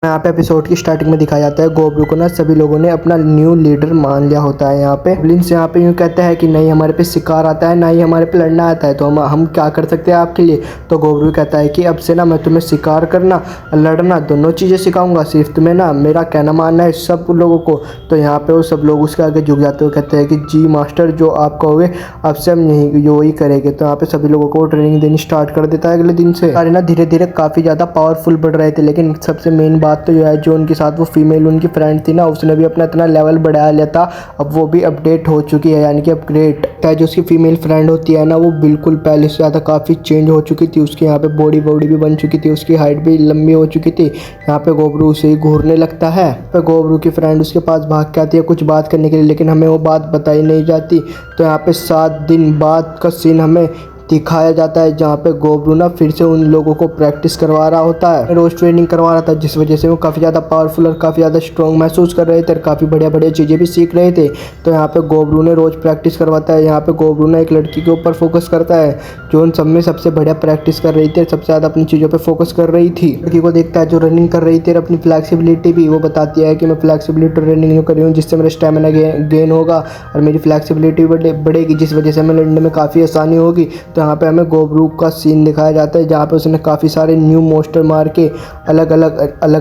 यहाँ पे एपिसोड की स्टार्टिंग में दिखाया जाता है गोब्रू को ना सभी लोगों ने अपना न्यू लीडर मान लिया होता है। यहाँ पे ब्लिंस यहाँ पे यूँ कहता है कि नहीं हमारे पे शिकार आता है, ना ही हमारे पे लड़ना आता है, तो हम क्या कर सकते हैं आपके लिए। तो गोब्रू कहता है कि अब से ना मैं तुम्हें शिकार करना लड़ना दोनों चीज़ें सिखाऊंगा, सिर्फ तुम्हें ना मेरा कहना मानना है सब लोगों को। तो यहाँ पे वो सब लोग उसके आगे झुक जाते हुए कहते हैं कि जी मास्टर जो आप कहोगे अब से हम यही वही करेंगे। तो यहाँ पे सभी लोगों को ट्रेनिंग देनी स्टार्ट कर देता है अगले दिन से। सारे ना धीरे धीरे काफ़ी ज़्यादा पावरफुल बढ़ रहे थे, लेकिन सबसे मेन बात तो जो है जो उनके साथ वो फीमेल उनकी फ्रेंड थी ना उसने भी अपना इतना लेवल बढ़ा लिया था। अब वो भी अपडेट हो चुकी है, यानी कि अपग्रेड है। जो उसकी फीमेल फ्रेंड होती है ना वो बिल्कुल पहले से ज़्यादा काफ़ी चेंज हो चुकी थी। उसकी यहाँ पे बॉडी भी बन चुकी थी, उसकी हाइट भी लंबी हो चुकी थी। यहाँ पे गोब्रू उसे ही घूरने लगता है। पे गोब्रू की फ्रेंड उसके पास भाग के आती है कुछ बात करने के लिए, लेकिन हमें वो बात बताई नहीं जाती। तो यहाँ पे 7 दिन बाद का सीन हमें दिखाया जाता है जहाँ पे गोब्रू ना फिर से उन लोगों को प्रैक्टिस करवा रहा होता है, रोज ट्रेनिंग करवा रहा था, जिस वजह से वो काफ़ी ज़्यादा पावरफुल और काफ़ी ज़्यादा स्ट्रॉन्ग महसूस कर रहे थे और काफ़ी बढ़िया चीज़ें भी सीख रहे थे। तो यहाँ पे गोब्रू ने रोज़ प्रैक्टिस करवाता है। यहाँ पे गोब्रू ना एक लड़की के ऊपर फोकस करता है जो उन सब में सबसे बढ़िया प्रैक्टिस कर रही थी, सबसे ज़्यादा अपनी चीज़ों पर फोकस कर रही थी। लड़की को देखता है जो रनिंग कर रही थी और अपनी फ्लैक्सिबिलिटी भी वो बताती है कि मैं फ्लैक्सिबिलिटी ट्रेनिंग कर रही हूँ जिससे मेरा स्टेमिना गेन होगा और मेरी फ्लैक्सिबिलिटी बढ़ेगी, जिस वजह से हमें लड़ने में काफ़ी आसानी होगी। तो यहाँ पे हमें गोब्रू का सीन दिखाया जाता है जहाँ पे उसने काफ़ी सारे न्यू मोस्टर मार के अलग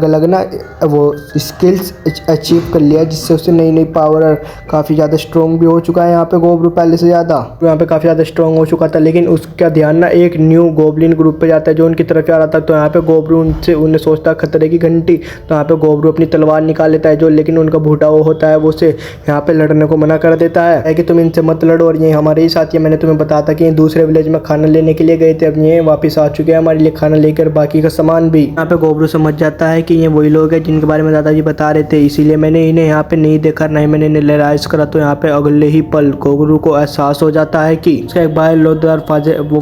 अलग ना वो स्किल्स अचीव कर लिया, जिससे उसे नई पावर और काफ़ी ज़्यादा स्ट्रॉन्ग भी हो चुका है। यहाँ पे गोब्रू पहले से ज़्यादा यहाँ पे काफ़ी ज़्यादा स्ट्रॉन्ग हो चुका था, लेकिन उसका ध्यान ना एक न्यू गोब्लिन ग्रुप पे जाता है जो उनकी तरफ आ रहा था। तो यहाँ पे गोब्रू उन्हें सोचता खतरे की घंटी। तो यहाँ पे गोब्रू अपनी तलवार निकाल लेता है जो, लेकिन उनका भूटा वो होता है वो उसे यहाँ पे लड़ने को मना कर देता है कि तुम इनसे मत लड़ो और ये हमारे ही साथी है। मैंने तुम्हें बताया था कि ये दूसरे विलेज में खाना लेने के लिए गए थे, अब ये वापस आ चुके हैं हमारे लिए खाना लेकर, बाकी का सामान भी। यहाँ पे गोब्रू समझ जाता है कि ये वही लोग हैं जिनके बारे में दादाजी बता रहे थे, इसीलिए मैंने इन्हें यहाँ पे नहीं देखा, ना ही मैंने इन्हें रियलाइज करा। तो यहाँ पे अगले ही पल गोब्रू को एहसास हो जाता है कि उसका एक भाई लोदार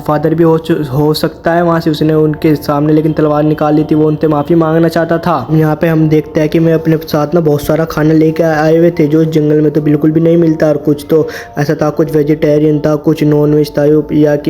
फादर भी हो सकता है वहाँ से उसने उनके सामने लेकिन तलवार निकाल ली थी, वो उनसे माफ़ी मांगना चाहता था। यहाँ पे हम देखते हैं कि मैं अपने साथ ना बहुत सारा खाना लेके आए हुए थे जो जंगल में तो बिल्कुल भी नहीं मिलता, और कुछ तो ऐसा था, कुछ वेजिटेरियन था, कुछ नॉन वेज था,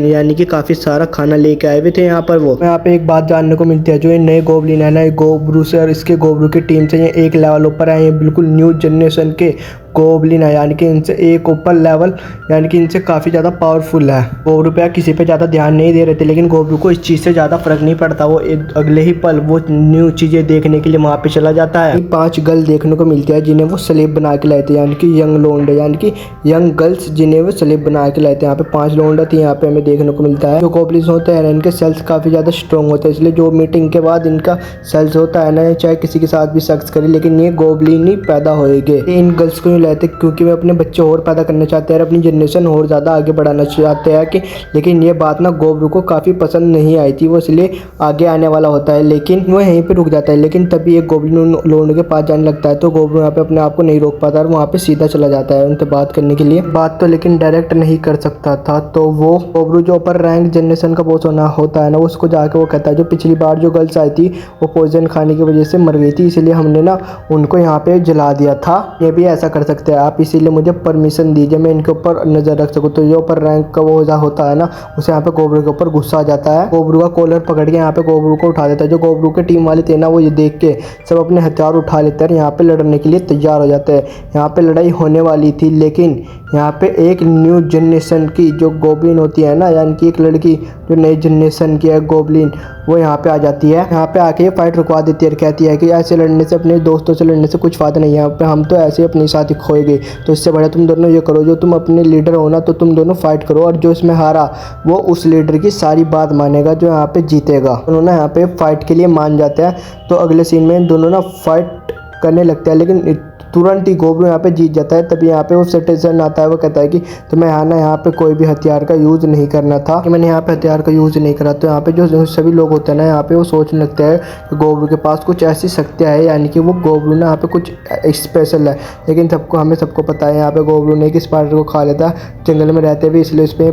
यानी कि काफ़ी सारा खाना लेके आए हुए थे यहाँ पर वो। यहाँ पे एक बात जानने को मिलती है, जो ये नए गोब्लिन है ना गोब्रू से और इसके गोब्रू की टीम से ये एक लेवल ऊपर आए हैं, बिल्कुल न्यू जनरेशन के गोब्लिन है, यानी कि इनसे एक ऊपर लेवल, यानी कि इनसे काफ़ी ज़्यादा पावरफुल है। गोब्रू पे किसी पे ज़्यादा ध्यान नहीं दे रहे थे, लेकिन गोब्रू को इस चीज़ से ज़्यादा फर्क नहीं पड़ता। वो अगले ही पल वो न्यू चीज़ें देखने के लिए वहाँ पे चला जाता है। 5 गर्ल देखने को मिलती है जिन्हें वो स्लेव बना के लाए थे, यानी कि यंग लोंडे, यानी कि यंग गर्ल्स जिन्हें वो स्लेव बना के लाए थे। यहाँ पे 5 लोंडे थे यहाँ पे हमें देखने को मिलता है। जो गोब्लिन्स होते हैं इनके सेल्स काफ़ी ज़्यादा स्ट्रॉन्ग होते हैं, इसलिए जो मीटिंग के बाद इनका सेल्स होता है ना, चाहे किसी के साथ भी सेक्स करे लेकिन ये गोब्लिन ही पैदा होएंगे। इन गर्ल्स को ही लाते क्योंकि वे अपने बच्चे और पैदा करना चाहते हैं, अपनी जनरेशन और ज़्यादा आगे बढ़ाना चाहते हैं कि, लेकिन ये बात ना गोब्रू को काफ़ी पसंद नहीं आई थी, वो इसलिए आगे आने वाला होता है, लेकिन वो यहीं पे रुक जाता है। लेकिन तभी एक गोब्लिन लोंडे के पास जाने लगता है, तो गोब्रू यहाँ पे अपने आप को नहीं रोक पाता और वहाँ पे सीधा चला जाता है उनसे बात करने के लिए। बात तो लेकिन डायरेक्ट नहीं कर सकता था, तो वो गोब्रू जो ऊपर रैंक जनरेशन का बॉस होता है ना, उसको जाके वो कहता है जो पिछली बार जो गर्ल्स आई थी वो पॉइजन खाने की वजह से मर गई थी, इसलिए हमने ना उनको यहाँ पे जला दिया था, ये भी ऐसा कर सकते हैं आप, इसीलिए मुझे परमिशन दीजिए मैं इनके ऊपर नज़र रख सकूँ। तो जो ऊपर रैंक का वो होता है ना, उसे यहाँ पे गोब्रू के ऊपर गुस्सा आ जाता है। गोब्रू का कॉलर पकड़ के यहाँ पे गोब्रू को उठा देता है। जो गोब्रू के टीम वाले थे ना वो ये देख के सब अपने हथियार उठा लेते हैं, यहाँ पे लड़ने के लिए तैयार हो जाते हैं। यहाँ पे लड़ाई होने वाली थी, लेकिन यहाँ पे एक न्यू जनरेशन की जो गोब्लिन होती है ना, यानी कि एक लड़की जो नई जनरेशन की है गोब्लिन, वो यहाँ पे आ जाती है। यहाँ पे आके फाइट रुकवा देती है और कहती है कि ऐसे लड़ने से, अपने दोस्तों से लड़ने से कुछ फायदा नहीं है, यहाँ पे हम तो ऐसे ही अपने साथ ही खोए गए, तो इससे बढ़िया तुम दोनों ये करो, जो तुम अपने लीडर हो ना तो तुम दोनों फाइट करो, और जो इसमें हारा वो उस लीडर की सारी बात मानेगा जो यहाँ पे जीतेगा। उन्होंने यहाँ पे फाइट के लिए मान जाते हैं। तो अगले सीन में दोनों ना फाइट करने लगते हैं, लेकिन तुरंत ही गोब्रू यहाँ पे जीत जाता है। तभी यहाँ पे वो सिटीजन आता है, वो कहता है कि तुम्हें यहाँ पे कोई भी हथियार का यूज़ नहीं करना था, कि मैंने यहाँ पे हथियार का यूज़ नहीं करा। तो यहाँ पे जो सभी लोग होते हैं ना, यहाँ पे वो सोचने लगते हैं कि गोब्रू के पास कुछ ऐसी शक्तियाँ है, यानी कि वो गोब्रू ना यहाँ पे कुछ स्पेशल है। लेकिन हमें सबको पता है यहाँ पे गोब्रू ने कि स्पाइडर को खा लेता जंगल में रहते हुए, इसलिए उसमें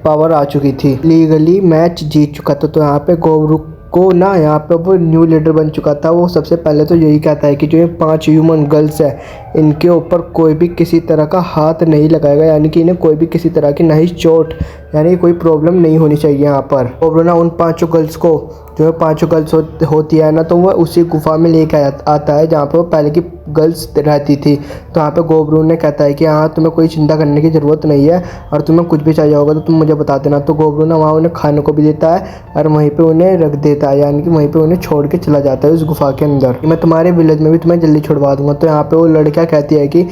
पावर आ चुकी थी, लीगली मैच जीत चुका था। तो यहाँ पे गोब्रू को ना यहाँ पे वो न्यू लीडर बन चुका था। वो सबसे पहले तो यही कहता है कि जो ये 5 ह्यूमन गर्ल्स है इनके ऊपर कोई भी किसी तरह का हाथ नहीं लगाएगा, यानी कि इन्हें कोई भी किसी तरह की नहीं चोट, यानी कोई प्रॉब्लम नहीं होनी चाहिए यहाँ पर। गोब्रू ना उन 5 गर्ल्स को जो है 5 गर्ल्स होती है ना, तो वह उसी गुफा में लेके आता है जहाँ पे वो पहले की गर्ल्स रहती थी। तो यहाँ पे गोबरू ने कहता है कि हाँ तुम्हें कोई चिंता करने की ज़रूरत नहीं है, और तुम्हें कुछ भी चाहिए होगा तो तुम मुझे बता देना। तो गोबरू ना वहाँ उन्हें खाने को भी देता है और वहीं पे उन्हें रख देता है, यानी कि वहीं पे उन्हें छोड़ के चला जाता है उस गुफा के अंदर। मैं तुम्हारे विलेज में भी तुम्हें जल्दी छुड़वा दूंगा। तो यहाँ पे वो लड़कियाँ कहती है कि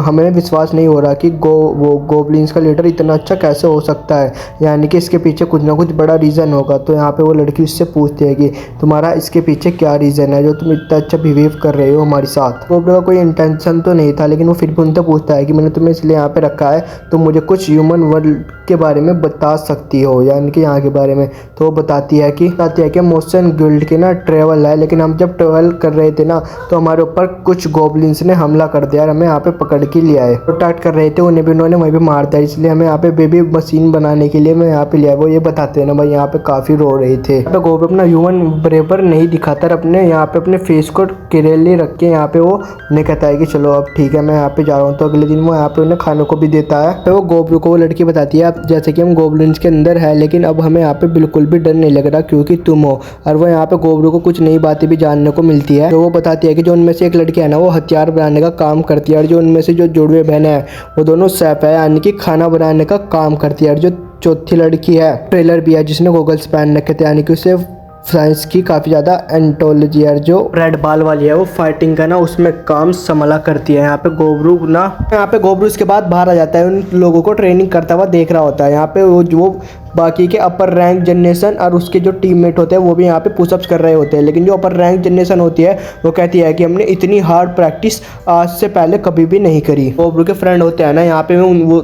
हमें विश्वास नहीं हो रहा कि वो गोब्लिन्स का लीडर इतना अच्छा कैसे हो सकता है, यानी कि इसके पीछे कुछ ना कुछ बड़ा रीज़न होगा। तो यहाँ पे वो लड़की उससे पूछती है कि तुम्हारा इसके पीछे क्या रीज़न है जो तुम इतना अच्छा बिहेव कर रहे हो हमारे साथ। गोबरू का कोई इंटेंशन तो नहीं था, लेकिन वो फिर भी उनसे पूछता है कि मैंने तुम्हें इसलिए यहाँ पे रखा है, तो मुझे कुछ ह्यूमन वर्ल्ड के बारे में बता सकती हो, यानी कि यहाँ के बारे में। तो वो बताती है कि मोशन गिल्ड के ना ट्रेवल है, लेकिन हम जब ट्रेवल कर रहे थे ना तो हमारे ऊपर कुछ गोब्लिन्स ने हमला कर दिया और हमें यहाँ पे पकड़ के लिया है। प्रोटेक्ट कर रहे थे उन्हें भी, उन्होंने वहीं पे मार दिया, इसलिए हमें यहाँ पे बेबी मशीन बनाने के लिए मैं यहाँ पे लिया। वो ये बताते हैं ना भाई, यहाँ पे काफ़ी रो रहे थे। तो गोबरू अपना ह्यूमन बराबर नहीं दिखाता, अपने यहाँ पे अपने फेस को किरेले रख के यहाँ पे वो उन्हें कहता है कि चलो अब ठीक है मैं यहाँ पे जा रहा हूँ। तो अगले दिन वो यहाँ पे उन्हें खाने को भी देता है। तो वो गोबरू को वो लड़की बताती है जैसे कि हम गोब्लिन्स के अंदर है, लेकिन अब हमें यहाँ पे बिल्कुल भी डर नहीं लग रहा क्योंकि तुम हो। और वो यहाँ पे गोबरू को कुछ नई बातें भी जानने को मिलती है। तो वो बताती है कि जो उनमें से एक लड़की है ना वो हथियार बनाने का काम करती है, और जो उनमें से जो जुड़वे बहनें हैं वो दोनों शेफ है, यानी कि खाना बनाने का काम करती है। और जो चौथी लड़की है ट्रेलर भी है जिसने गोगल्स पहन रखे थे, यानी कि उसे साइंस की काफ़ी ज़्यादा एंटोलॉजी है। जो रेड बाल वाली है वो फाइटिंग का ना उसमें काम संभाला करती है। यहाँ पे गोबरू इसके बाद बाहर आ जाता है, उन लोगों को ट्रेनिंग करता हुआ देख रहा होता है। यहाँ पे वो बाकी के अपर रैंक जनरेशन और उसके जो टीममेट होते हैं वो भी यहाँ पे पुशअप्स कर रहे होते हैं, लेकिन जो अपर रैंक जनरेशन होती है वो कहती है कि हमने इतनी हार्ड प्रैक्टिस आज से पहले कभी भी नहीं करी। गोबरू के फ्रेंड होते हैं ना यहाँ पे वो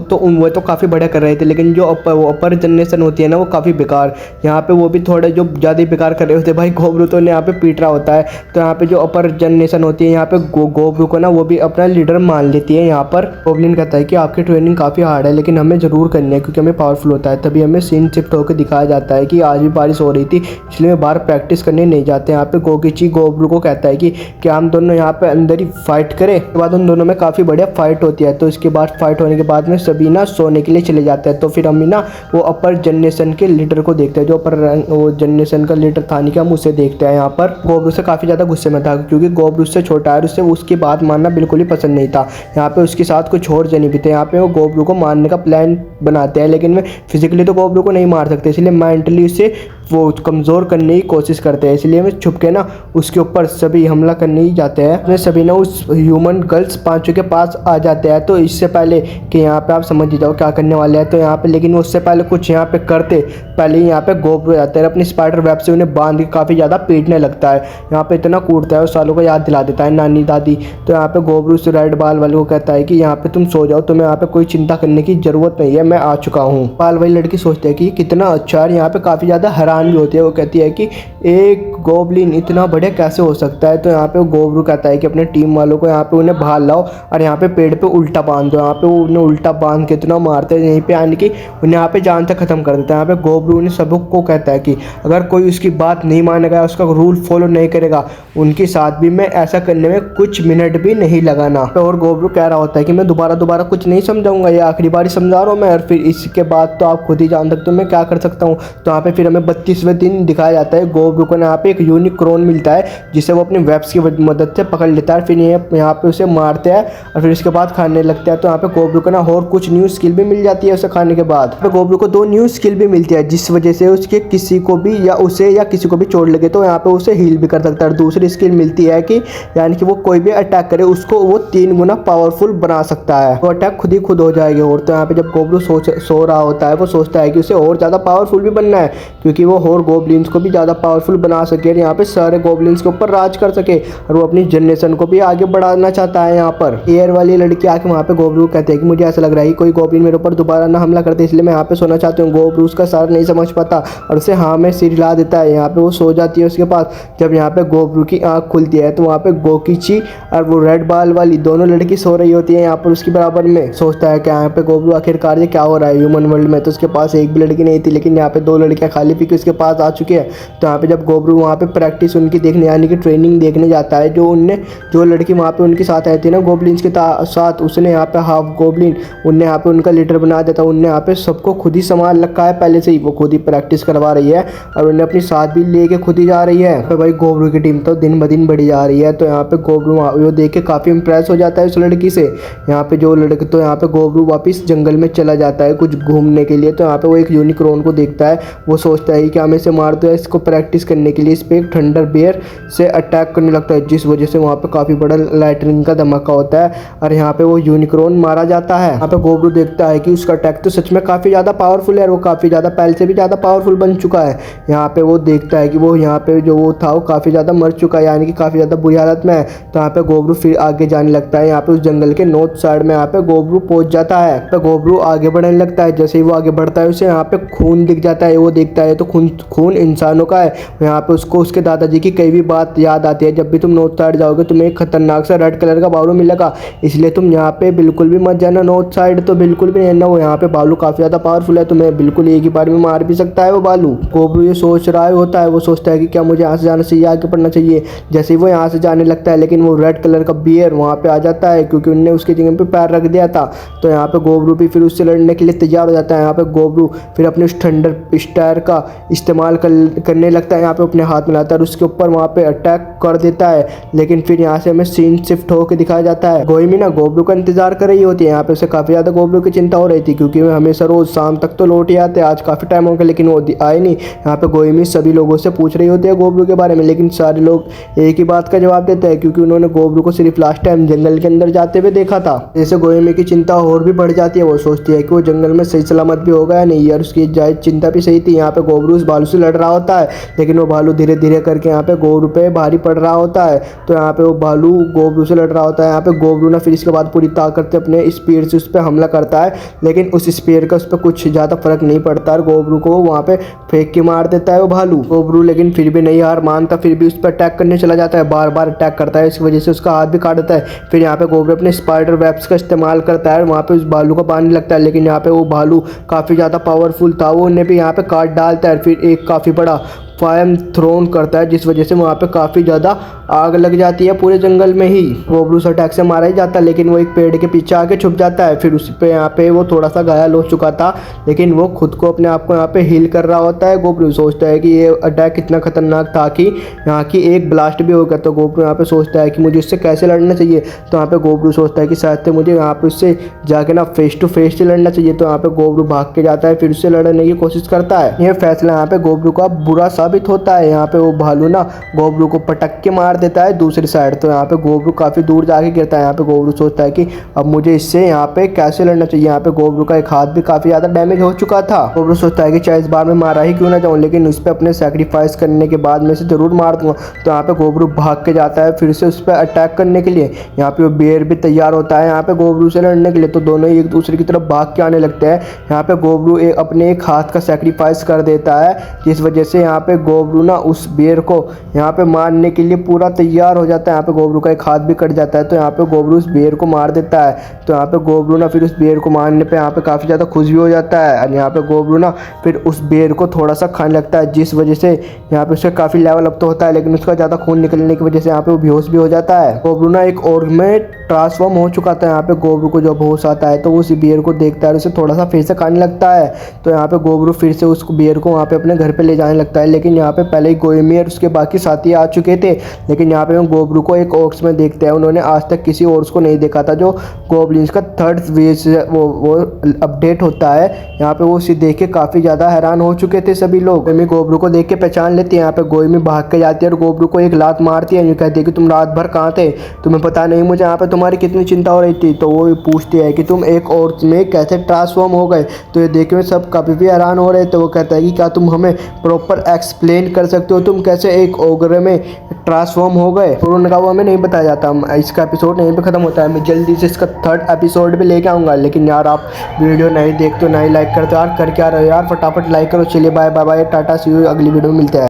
तो काफ़ी बढ़िया कर रहे थे, लेकिन जो अपर जनरेशन होती है ना वो काफ़ी बेकार, यहाँ पे वो भी थोड़े जो ज़्यादा बेकार कर रहे होते हैं भाई। गोबरू तो यहाँ पे पीट रहा होता है। तो यहाँ पे जो अपर जनरेशन होती है यहाँ पे गोबरू को ना वो भी अपना लीडर मान लेती है। यहाँ पर गोब्लिन कहता है कि आपकी ट्रेनिंग काफ़ी हार्ड है, लेकिन हमें ज़रूर करनी है क्योंकि हमें पावरफुल होता है। तभी हमें शिफ्ट होकर दिखाया जाता है कि आज भी बारिश हो रही थी इसलिए बाहर प्रैक्टिस करने नहीं जाते। यहाँ पे गोकिची गोबरू को कहता है कि क्या हम दोनों यहाँ पे अंदर ही फाइट करें। उसके बाद उन दोनों में काफ़ी बढ़िया फाइट होती है। तो इसके बाद फाइट होने के बाद में सभी ना सोने के लिए चले जाते हैं। तो फिर हम ना वो अपर जनरेशन के लीडर को देखते हैं, जो अपर वो जनरेशन का लीडर था नहीं, कि हम उसे देखते हैं। यहाँ पर गोबरू से काफ़ी ज़्यादा गुस्से में था क्योंकि गोबरू से छोटा है, उससे उसकी बात मानना बिल्कुल ही पसंद नहीं था। यहाँ पे उसके साथ कुछ और जने भी थे। यहाँ पे वो गोबरू को मारने का प्लान बनाते हैं, लेकिन वे फिजिकली तो गोबरू को नहीं मार सकते, इसलिए मेंटली उसे वो कमज़ोर करने की कोशिश करते हैं। इसलिए वे छुप के ना उसके ऊपर सभी हमला करने ही जाते हैं। उसमें सभी ना उस ह्यूमन गर्ल्स पांचों के पास आ जाते हैं। तो इससे पहले कि यहाँ पे आप समझ जाओ क्या करने वाले हैं, तो यहाँ पे लेकिन उससे पहले कुछ यहाँ पे करते पहले ही यहाँ पे गोबरू जाते हैं अपनी स्पाइडर वेब से उन्हें बांध के काफ़ी ज़्यादा पीटने लगता है। यहाँ पे इतना कूदता है, उस सालों को याद दिला देता है नानी दादी। तो यहाँ पे गोबरू उस रेड बाल वाले को कहता है कि यहाँ पे तुम सो जाओ, तुम्हें यहाँ पे कोई चिंता करने की जरूरत नहीं है, मैं आ चुका हूँ। बाल वाली लड़की सोचती है कि कितना अच्छा है, यहाँ पे काफ़ी ज़्यादा हैरान भी होती है। वो कहती है कि एक गोब्लिन इतना बढ़िया कैसे हो सकता है। तो यहाँ पे गोबरू कहता है कि अपने टीम वालों को यहाँ पे उन्हें बाहर लाओ और यहाँ पे पेड़ पे उल्टा बांध दो। यहाँ पे वो उन्हें उल्टा बांध के इतना मारते हैं यहीं पे आने की उन्हें यहाँ पे जान से ख़त्म कर देता है। यहाँ पे गोबरू उन्हें सबको कहता है कि अगर कोई उसकी बात नहीं मानेगा, उसका रूल फॉलो नहीं करेगा, उनके साथ भी मैं ऐसा करने में कुछ मिनट भी नहीं लगाना। और गोबरू कह रहा होता है कि मैं दोबारा कुछ नहीं समझाऊंगा, ये आखिरी बार ही समझा रहा हूँ मैं, और फिर इसके बाद तो आप खुद ही जान सकते हो मैं क्या कर सकता हूँ। तो यहाँ पे फिर हमें 32वें दिन दिखाया जाता है। गोबरू को यहाँ पे एक यूनिक्रॉन मिलता है जिसे वो अपनी वेब्स की मदद से पकड़ लेता है। फिर यहाँ पे उसे मारते हैं और फिर इसके बाद खाने लगता है। तो यहाँ पे गोबरू को ना और कुछ न्यू स्किल भी मिल जाती है उसे खाने के बाद। गोबरू को 2 न्यू स्किल भी मिलती है जिस वजह से उसके किसी को भी या उसे या किसी को भी चोट लगे तो यहाँ पे उसे हील भी कर सकता है। दूसरी स्किल मिलती है कि यानी कि वो कोई भी अटैक करे उसको वो 3 गुना पावरफुल बना सकता है, वो अटैक खुद ही खुद हो जाएगी। और तो यहाँ पे जब गोबरू सो रहा होता है वो सोचता है कि उसे और ज़्यादा पावरफुल भी बनना है क्योंकि वो और गोब्लिन्स को भी ज़्यादा पावरफुल बना सके और यहाँ पे सारे गोब्लिन्स के ऊपर राज कर सके, और वो अपनी जनरेशन को भी आगे बढ़ाना चाहता है। यहाँ पर एयर वाली लड़की आके वहाँ पे गोबरू कहते हैं कि मुझे ऐसा लग रहा है कि कोई गोब्लिन मेरे ऊपर दोबारा ना हमला करते, इसलिए मैं यहाँ पे सोना चाहती हूँ। गोबरू उसका सारा नहीं समझ पाता और उसे हाँ में सिर हिला देता है। यहाँ पे वो सो जाती है उसके पास। जब यहाँ पे गोबरू की आँख खुलती है तो वहाँ पे गोकिची और वो रेड बाल वाली दोनों लड़की सो रही होती है यहाँ पर उसकी बराबर में। सोचता है कि यहाँ पे गोबरू आखिरकार ये क्या हो रहा है ह्यूमन वर्ल्ड में। तो उसके पास एक भी लड़की नहीं थी, लेकिन यहाँ पे 2 लड़कियाँ खाली पी के उसके उसके पास आ चुके हैं। तो यहाँ पे जब गोबरू वहाँ पे प्रैक्टिस उनकी देखने यानी कि ट्रेनिंग देखने जाता है, जो लड़की वहाँ पे उनके साथ आई थी ना गोब्लिन्स के साथ, उसने यहाँ पे हाफ गोब्लिन उनने यहाँ पे उनका लीडर बना दिया था। उनने यहाँ पे सबको खुद ही संभाल रखा है पहले से ही, वो खुद ही प्रैक्टिस करवा रही है और उन्हें अपनी साथ भी लेके खुद ही जा रही है। तो भाई गोबरू की टीम तो दिन ब दिन बढ़ी जा रही है। तो यहाँ पे गोबरू वो देख के काफ़ी इंप्रेस हो जाता है उस लड़की से। यहाँ पे जो लड़की, तो यहाँ पे गोबरू वापस जंगल में चला जाता है कुछ घूमने के लिए। तो यहाँ पे वो एक यूनिकॉर्न को देखता है, वो सोचता है कि हमें इसे मार दो, इसको प्रैक्टिस करने के लिए इस पर एक थंडर बेयर से अटैक करने लगता है, जिस वजह से वहाँ पे काफ़ी बड़ा लाइटनिंग का धमाका होता है और यहाँ पे वो यूनिकॉर्न मारा जाता है। यहाँ पे गोबरू देखता है कि उसका अटैक तो सच में काफ़ी ज़्यादा पावरफुल है और वो काफ़ी ज़्यादा पहले से भी ज़्यादा पावरफुल बन चुका है। यहाँ पे वो देखता है कि वो यहाँ पे जो वो था वो काफ़ी ज़्यादा मर चुका है, यानी कि काफ़ी ज़्यादा बुरी हालत में है। तो यहाँ पे गोबरू फिर आगे जाने लगता है। यहाँ पे उस जंगल के नॉर्थ साइड में यहाँ पे गोबरू पहुंच जाता है। तो गोबरू आगे बढ़ने लगता है, जैसे ही वो आगे बढ़ता है उसे यहाँ पे खून दिख जाता है। वो देखता है तो खून इंसानों का है। यहाँ पे उसको उसके दादाजी की कई भी बात याद आती है, जब भी तुम नॉर्थ साइड जाओगे तुम्हें एक खतरनाक सा रेड कलर का भालू मिलेगा, इसलिए तुम यहाँ पे बिल्कुल भी मत जाना नॉर्थ साइड, तो बिल्कुल भी नहीं ना, वो यहाँ पे भालू काफ़ी ज़्यादा पावरफुल है, तुम्हें बिल्कुल एक ही बार में मार भी सकता है वो भालू। गोबरू ये सोच रहा होता है, वो सोचता है कि क्या मुझे यहाँ से जाना चाहिए, आगे बढ़ना चाहिए। जैसे ही वो यहाँ से जाने लगता है लेकिन वो रेड कलर का बियर वहाँ पे आ जाता है, क्योंकि उनने उसकी जगह पे पैर रख दिया था। तो यहाँ पे गोबरू भी फिर उससे लड़ने के लिए तैयार हो जाता है। यहाँ पे गोबरू फिर अपने उस थंडर स्टार का इस्तेमाल करने लगता है, यहाँ पे अपने हाथ में लाता है और उसके ऊपर वहाँ पे अटैक कर देता है। लेकिन फिर यहाँ से हमें सीन शिफ्ट होकर दिखाया जाता है। गोइमी ना गोबरू का इंतजार कर रही होती है। यहाँ पे उसे काफ़ी ज़्यादा गोबरू की चिंता हो रही थी, क्योंकि वे हमेशा रोज़ शाम तक तो लौट ही आते, आज काफ़ी टाइम हो गया लेकिन वो आए नहीं। यहाँ पे गोइमी सभी लोगों से पूछ रही होती है गोबरू के बारे में, लेकिन सारे लोग एक ही बात का जवाब देते हैं, क्योंकि उन्होंने गोबरू को सिर्फ लास्ट टाइम जंगल के अंदर जाते हुए देखा था। जैसे गोइमी की चिंता और भी बढ़ जाती है, वो सोचती है कि वो जंगल में सही सलामत भी होगा या नहीं यार। उसकी जायज़ चिंता भी सही थी। यहाँ पे गोबरू उस भालू से लड़ रहा होता है, लेकिन वो भालू धीरे धीरे करके यहाँ पे गोबरू पे भारी पड़ रहा होता है। तो यहाँ पे वो भालू गोबरू से लड़ रहा होता है। यहाँ पे गोबरू ना फिर इसके बाद पूरी ताकत से अपने स्पीड से उस पर हमला करता है, लेकिन उस स्पीड का उस पर कुछ ज़्यादा फर्क नहीं पड़ता और गोबरू को वहाँ पे फेंक के मार देता है वो भालू। गोबरू लेकिन फिर भी नहीं हार मानता, फिर भी उस पर अटैक करने चला जाता है, बार बार अटैक करता है, इसकी वजह से उसका हाथ भी काट देता है। फिर यहाँ पे गोबरू अपने स्पाइडर वेब्स का इस्तेमाल करता है, वहाँ पे उस भालू को बांधने लगता है, लेकिन यहाँ पे वो भालू काफ़ी ज़्यादा पावरफुल था, वो उन्हें भी यहाँ पे काट डालता है। फिर एक काफ़ी बड़ा फायर थ्रोन करता है, जिस वजह से वहाँ पे काफ़ी ज़्यादा आग लग जाती है पूरे जंगल में ही। गोबरू उस अटैक से मारा ही जाता है, लेकिन वो एक पेड़ के पीछे आके छुप जाता है। फिर उस पे यहाँ पे वो थोड़ा सा घायल हो चुका था, लेकिन वो खुद को अपने आप को यहाँ पे हील कर रहा होता है। गोबरू सोचता है कि ये अटैक कितना खतरनाक था कि यहाँ की एक ब्लास्ट भी हो गया। तो गोबरू यहाँ पे सोचता है कि मुझे इससे कैसे लड़ना चाहिए। तो यहाँ पे गोबरू सोचता है कि शायद से मुझे यहाँ पे उससे जाके ना फेस टू फेस से लड़ना चाहिए। तो यहाँ पे गोबरू भाग के जाता है, फिर उससे लड़ने की कोशिश करता है। यह फैसला यहाँ पे गोबरू का बुरा साबित होता है। यहाँ पे वो भालू ना गोबरू को पटक के मार देता है दूसरी साइड। तो यहाँ पे गोबरू काफ़ी दूर जाके गिरता है। यहाँ पे गोबरू सोचता है कि अब मुझे इससे यहाँ पे कैसे लड़ना चाहिए। यहाँ पे गोबरू का एक हाथ भी काफ़ी ज़्यादा डैमेज हो चुका था। गोबरू सोचता है कि चाहे इस बार में मारा ही क्यों ना जाऊँ, लेकिन उस पर अपने सेक्रीफाइस करने के बाद मैं इसे ज़रूर मार दूंगा। तो यहाँ पे गोबरू भाग के जाता है फिर से उस पर अटैक करने के लिए। यहाँ पे वो बेर भी तैयार होता है यहाँ पे गोबरू से लड़ने के लिए। तो दोनों ही एक दूसरे की तरफ भाग के आने लगते हैं। यहाँ पे गोबरू अपने एक हाथ का सेक्रीफाइस कर देता है, जिस वजह से यहाँ पे गोबरू ना उस बेर को यहाँ पे मारने के लिए पूरा तैयार हो जाता है। यहाँ पे गोबरू का एक हाथ भी कट जाता है। तो यहाँ पे गोबरू उस बेर को मार देता है। तो यहाँ पे गोबरू ना फिर उस बेर को मारने पे यहाँ पे काफ़ी ज़्यादा खुश भी हो जाता है। और यहाँ पे गोबरू ना फिर उस बेर को थोड़ा सा खाने लगता है, जिस वजह से यहाँ पे उसका काफ़ी लेवल अप तो होता है, लेकिन उसका ज़्यादा खून निकलने की वजह से यहाँ पे वो बेहोश भी हो जाता है। गोबरू ना एक ऑर्ग में ट्रांसफॉर्म हो चुका था। यहाँ पे गोबरू को जब होश आता है तो वो उस बेर को देखता है और उसे थोड़ा सा फिर से खाने लगता है। तो यहाँ पे गोबरू फिर से उस बेर को वहाँ पे अपने घर पे ले जाने लगता है, लेकिन यहाँ पे पहले ही गोइमी और उसके बाकी साथी आ चुके थे। लेकिन यहाँ पे हम गोबरू को एक ऑर्क्स में देखते हैं, उन्होंने आज तक किसी ऑर्क्स को नहीं देखा था। जो गोब्लिन्स का थर्ड वेज वो अपडेट होता है, यहाँ पे वो उसे देख के काफ़ी ज़्यादा हैरान हो चुके थे सभी लोग। गोइमी गोबरू को देख के पहचान लेती है। यहाँ पे गोइमी भाग के जाती है और गोबरू को एक लात मारती है। यूँ कहती है कि तुम रात भर कहाँ थे, तुम्हें पता नहीं मुझे यहाँ पे तुम्हारी कितनी चिंता हो रही थी। तो वो पूछती है कि तुम एक ऑर्क्स में कैसे ट्रांसफॉर्म हो गए। तो ये देख के सब काफ़ी भी हैरान हो रहे थे। वो कहता है कि क्या तुम हमें प्रॉपर एक्सप्लेन कर सकते हो, तुम कैसे एक ओगरे में ट्रांसफॉर्म हो गए। और उन्होंने कहा वो हमें नहीं बताया जाता। इसका एपिसोड यहीं पे ख़त्म होता है। मैं जल्दी से इसका थर्ड एपिसोड भी लेके आऊँगा। लेकिन यार आप वीडियो नहीं देखते हो, नहीं लाइक करते हो यार, कर क्या रहे हो यार, फटाफट लाइक करो। चलिए bye bye bye, tata see you, अगली वीडियो में मिलते हैं।